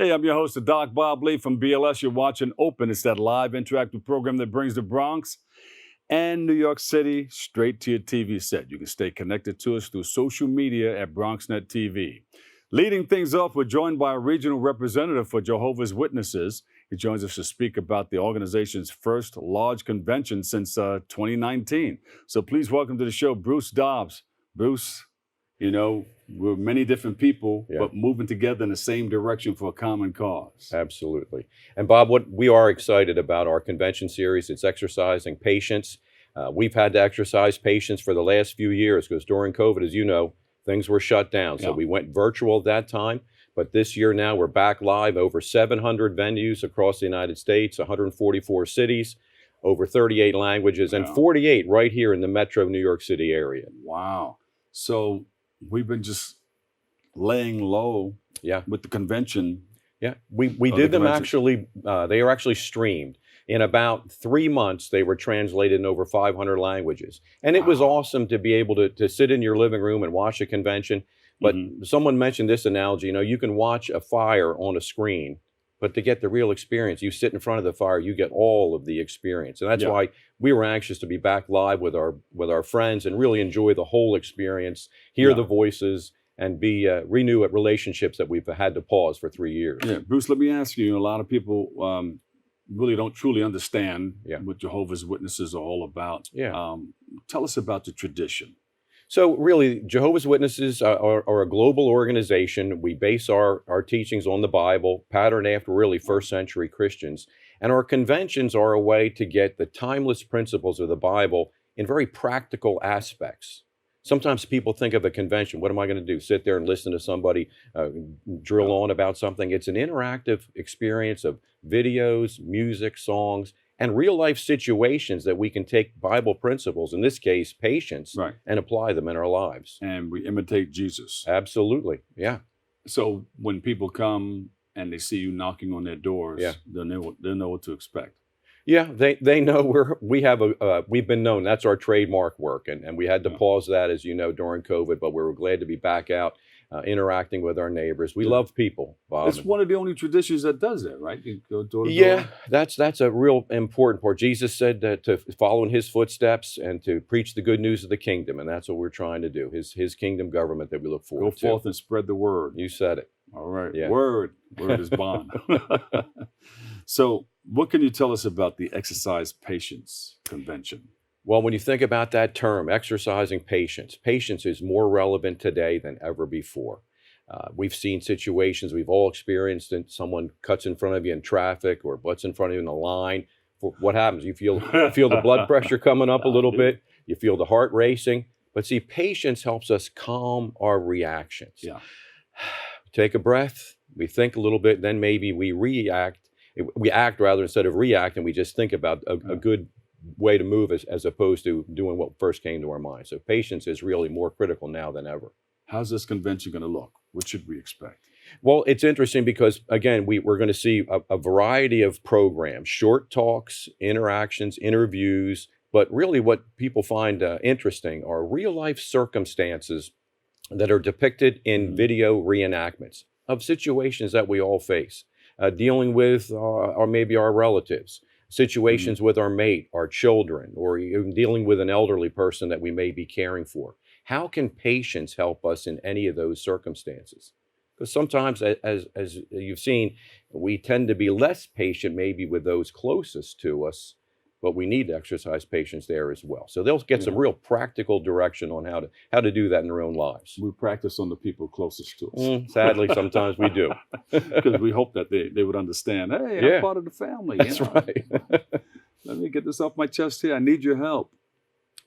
Hey, I'm your host, Doc Bob Lee from BLS. You're watching Open. It's that live interactive program that brings the Bronx and New York City straight to your TV set. You can stay connected to us through social media at BronxNet TV. Leading things off, we're joined by a regional representative for Jehovah's Witnesses. He joins us to speak about the organization's first large convention since 2019. So please welcome to the show, Bruce Dobbs. Bruce, you know, we're many different people, but moving together in the same direction for a common cause. Absolutely. And Bob, what we are excited about our convention series, it's exercising patience. We've had to exercise patience for the last few years because during COVID, as you know, things were shut down. So we went virtual at that time. But this year now we're back live, over 700 venues across the United States, 144 cities, over 38 languages, and 48 right here in the metro New York City area. Wow. So we've been just laying low with the convention. Yeah, we did them actually, they are actually streamed. In about 3 months, they were translated in over 500 languages. And it was awesome to be able to sit in your living room and watch a convention. But someone mentioned this analogy, you know, you can watch a fire on a screen, but to get the real experience, you sit in front of the fire, you get all of the experience. And that's why we were anxious to be back live with our friends and really enjoy the whole experience, hear the voices, and be renew relationships that we've had to pause for 3 years. Yeah, Bruce, let me ask you, a lot of people really don't truly understand what Jehovah's Witnesses are all about. Tell us about the tradition. So really, Jehovah's Witnesses are a global organization. We base our teachings on the Bible, patterned after really first century Christians. And our conventions are a way to get the timeless principles of the Bible in very practical aspects. Sometimes people think of a convention, what am I going to do? Sit there and listen to somebody drill on about something? It's an interactive experience of videos, music, songs, and real life situations that we can take Bible principles, in this case, patience, and apply them in our lives. And we imitate Jesus. Absolutely, yeah. So when people come and they see you knocking on their doors, they'll know what to expect. Yeah, they know we've been known. That's our trademark work, and we had to pause that, as you know, during COVID. But we were glad to be back out, interacting with our neighbors. We love people, Bob. It's one of the only traditions that does that, right? You go door to door. Yeah, that's a real important part. Jesus said that to follow in his footsteps and to preach the good news of the kingdom, and that's what we're trying to do. His kingdom government that we look forward to. Go forth and spread the word. You said it. All right. Yeah. Word is bond. So what can you tell us about the Exercise Patience Convention? Well, when you think about that term, exercising patience, patience is more relevant today than ever before. We've seen situations we've all experienced, and someone cuts in front of you in traffic or butts in front of you in a line. What happens? You feel the blood pressure coming up a little bit. You feel the heart racing. But see, patience helps us calm our reactions. Yeah. Take a breath. We think a little bit. Then maybe we react. We act rather instead of react, and we just think about a good way to move as opposed to doing what first came to our mind. So patience is really more critical now than ever. How's this convention going to look? What should we expect? Well, it's interesting because, again, we're going to see a variety of programs, short talks, interactions, interviews, but really what people find interesting are real-life circumstances that are depicted in video reenactments of situations that we all face. Dealing with or maybe our relatives, situations with our mate, our children, or even dealing with an elderly person that we may be caring for. How can patience help us in any of those circumstances? Because sometimes, as you've seen, we tend to be less patient maybe with those closest to us, but we need to exercise patience there as well. So they'll get some real practical direction on how to do that in their own lives. We practice on the people closest to us. Sadly, sometimes we do. Because we hope that they would understand, hey, I'm part of the family. That's right. Let me get this off my chest here. I need your help.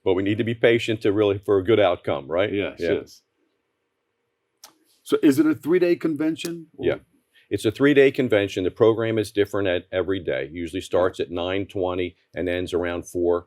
But we need to be patient for a good outcome, right? Yes. So is it a 3-day convention? Yeah. It's a 3-day convention. The program is different every day. Usually starts at 9:20 and ends around 4.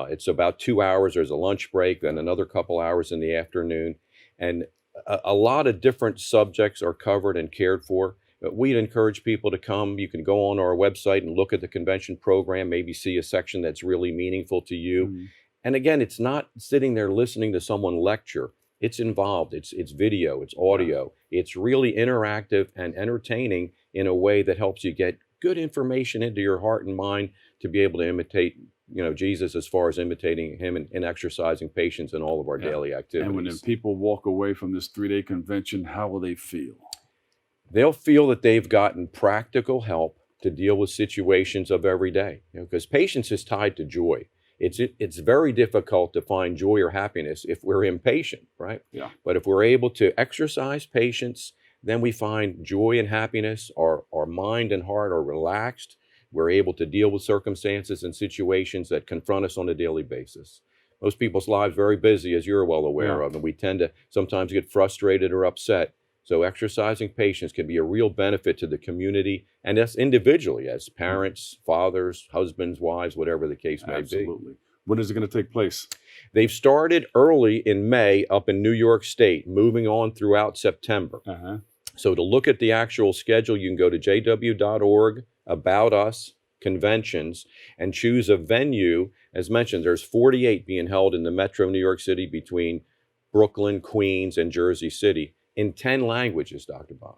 It's about 2 hours. There's a lunch break, then another couple hours in the afternoon. And a lot of different subjects are covered and cared for. We'd encourage people to come. You can go on our website and look at the convention program, maybe see a section that's really meaningful to you. And again, it's not sitting there listening to someone lecture. It's involved. It's video, it's audio. It's really interactive and entertaining in a way that helps you get good information into your heart and mind to be able to imitate, Jesus, as far as imitating him and exercising patience in all of our daily activities. And when then people walk away from this 3-day convention, how will they feel? They'll feel that they've gotten practical help to deal with situations of every day, because patience is tied to joy. It's very difficult to find joy or happiness if we're impatient, right? Yeah. But if we're able to exercise patience, then we find joy and happiness. Our mind and heart are relaxed. We're able to deal with circumstances and situations that confront us on a daily basis. Most people's lives are very busy, as you're well aware of, and we tend to sometimes get frustrated or upset. So exercising patience can be a real benefit to the community and us individually as parents, fathers, husbands, wives, whatever the case may be. Absolutely. When is it going to take place? They've started early in May up in New York State, moving on throughout September. Uh-huh. So to look at the actual schedule, you can go to jw.org, About Us, Conventions, and choose a venue. As mentioned, there's 48 being held in the metro New York City between Brooklyn, Queens, and Jersey City in 10 languages, Dr. Bob.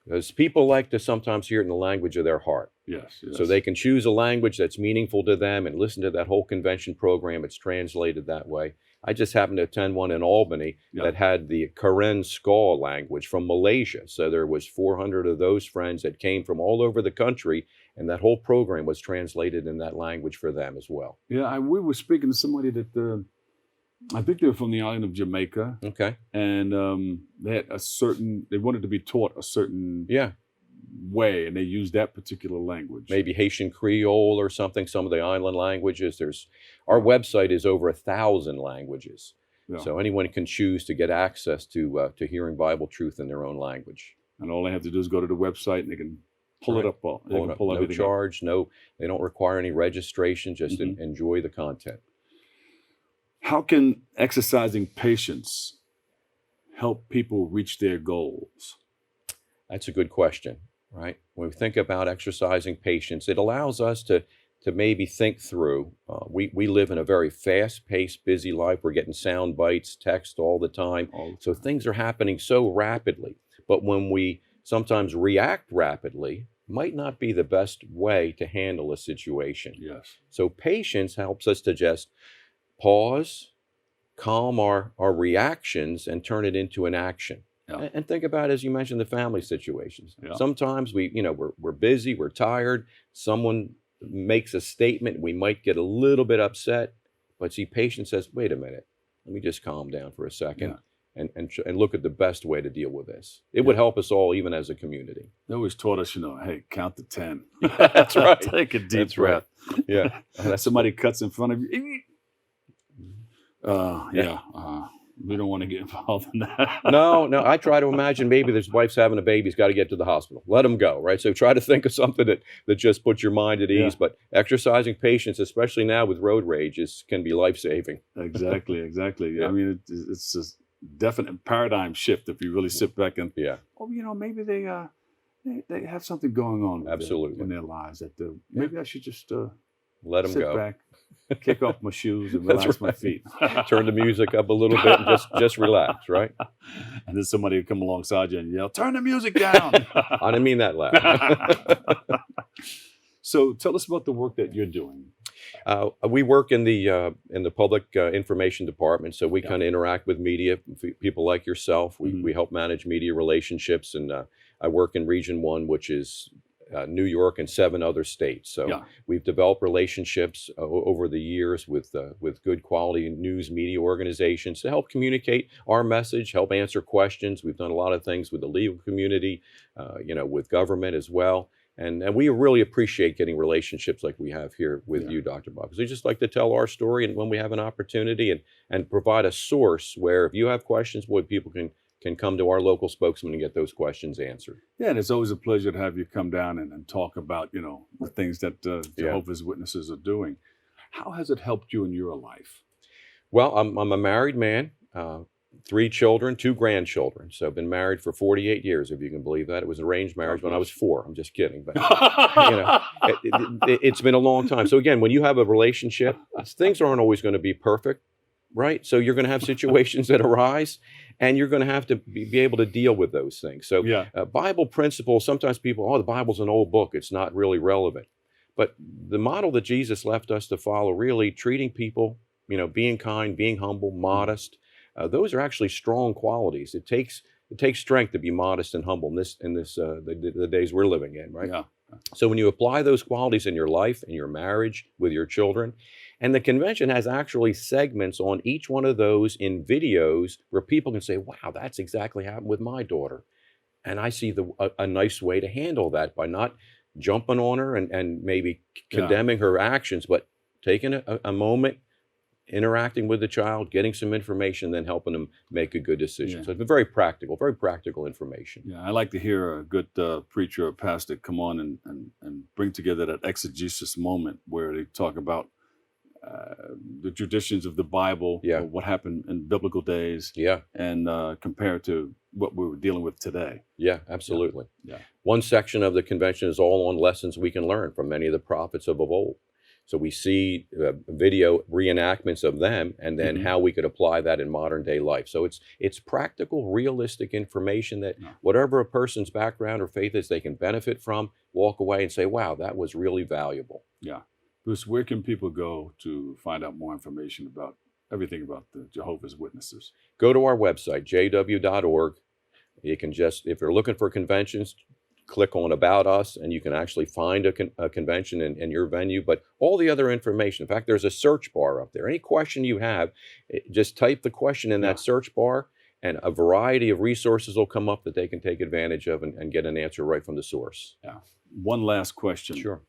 Because people like to sometimes hear it in the language of their heart. Yes. So they can choose a language that's meaningful to them and listen to that whole convention program. It's translated that way. I just happened to attend one in Albany that had the Karen Skal language from Malaysia. So there was 400 of those friends that came from all over the country, and that whole program was translated in that language for them as well. Yeah, we were speaking to somebody that I think they were from the island of Jamaica. Okay. And they had they wanted to be taught a certain way, and they used that particular language. Maybe Haitian Creole or something, some of the island languages. Our website is over 1,000 languages. Yeah. So anyone can choose to get access to hearing Bible truth in their own language. And all they have to do is go to the website and they can pull it up. No charge, they don't require any registration, just enjoy the content. How can exercising patience help people reach their goals? That's a good question, right? When we think about exercising patience, it allows us to maybe think through. We live in a very fast-paced, busy life. We're getting sound bites, text all the time. So things are happening so rapidly. But when we sometimes react rapidly, might not be the best way to handle a situation. Yes. So patience helps us to just pause, calm our reactions, and turn it into an action. Yeah. And think about, as you mentioned, the family situations. Yeah. Sometimes we're busy, we're tired. Someone makes a statement, we might get a little bit upset, but see, patience says, "Wait a minute, let me just calm down for a second and look at the best way to deal with this." It would help us all, even as a community. They always taught us, hey, count to 10. That's right. Take a deep breath. Right. Yeah. And somebody cuts in front of you. We don't want to get involved in that. No. I try to imagine maybe this wife's having a baby, he's got to get to the hospital. Let him go, right? So try to think of something that just puts your mind at ease. But exercising patience, especially now with road rage, can be life-saving. Exactly. Yeah. I mean, it's a definite paradigm shift if you really sit back and maybe they have something going on in their lives that maybe I should just let them sit back, kick off my shoes and relax my feet. Turn the music up a little bit and just relax, right? And then somebody would come alongside you and yell, "Turn the music down." I didn't mean that loud. So tell us about the work that you're doing. We work in the public information department, so we kind of interact with media, people like yourself. We help manage media relationships, and I work in Region 1, which is New York and 7 other states. So we've developed relationships over the years with good quality news media organizations to help communicate our message, help answer questions. We've done a lot of things with the legal community, with government as well. And we really appreciate getting relationships like we have here with you, Dr. Bob, because we just like to tell our story, and when we have an opportunity and provide a source where if you have questions, people can come to our local spokesman and get those questions answered. Yeah, and it's always a pleasure to have you come down and talk about, the things that Jehovah's Witnesses are doing. How has it helped you in your life? Well, I'm a married man, 3 children, 2 grandchildren. So I've been married for 48 years, if you can believe that. It was an arranged marriage when I was 4. I'm just kidding. But, it's been a long time. So again, when you have a relationship, things aren't always going to be perfect. right? So you're going to have situations that arise, and you're going to have to be able to deal with those things. So Yeah. Bible principles, sometimes people, oh, the Bible's an old book, it's not really relevant. But the model that Jesus left us to follow, really treating people, being kind, being humble, modest, those are actually strong qualities. It takes strength to be modest and humble in the days we're living in, right? Yeah. So when you apply those qualities in your life, in your marriage, with your children, and the convention has actually segments on each one of those in videos where people can say, wow, that's exactly happened with my daughter. And I see a nice way to handle that by not jumping on her and maybe condemning her actions, but taking a moment, interacting with the child, getting some information, then helping them make a good decision. Yeah. So it's been very practical information. Yeah, I like to hear a good preacher or pastor come on and bring together that exegesis moment where they talk about the traditions of the Bible, Yeah. or what happened in biblical days, Yeah. and compare it to what we're dealing with today. Yeah, absolutely. Yeah. One section of the convention is all on lessons we can learn from many of the prophets of old. So we see video reenactments of them, and then how we could apply that in modern day life. So it's practical, realistic information that whatever a person's background or faith is, they can benefit from, walk away and say, wow, that was really valuable. Yeah. Bruce, where can people go to find out more information about everything about the Jehovah's Witnesses? Go to our website, jw.org. You can just, if you're looking for conventions, click on About Us, and you can actually find a convention in your venue. But all the other information, in fact, there's a search bar up there. Any question you have, just type the question in that search bar, and a variety of resources will come up that they can take advantage of and get an answer right from the source. Yeah. One last question. Sure.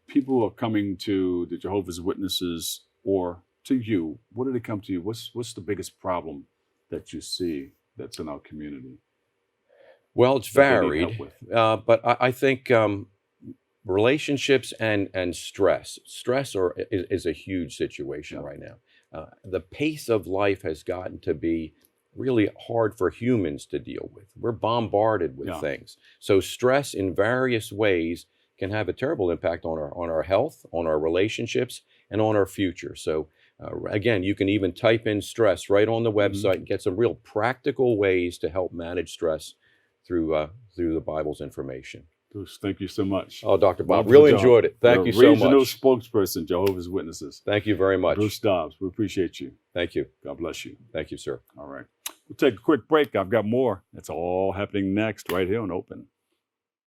People who are coming to the Jehovah's Witnesses or to you, what do they come to you? What's the biggest problem that you see that's in our community? Well, it's that they need varied, help with? but I think relationships and stress. Stress is a huge situation right now. The pace of life has gotten to be really hard for humans to deal with. We're bombarded with things. So stress in various ways can have a terrible impact on our health, on our relationships, and on our future. So again, you can even type in stress right on the website and get some real practical ways to help manage stress through the Bible's information. Bruce, thank you so much. Oh, Dr. Bob, Wonderful really job. enjoyed it. Thank You're you a so regional much. spokesperson, Jehovah's Witnesses. Thank you very much. Bruce Dobbs, we appreciate you. Thank you. God bless you. Thank you, sir. All right. We'll take a quick break. I've got more. It's all happening next right here on Open.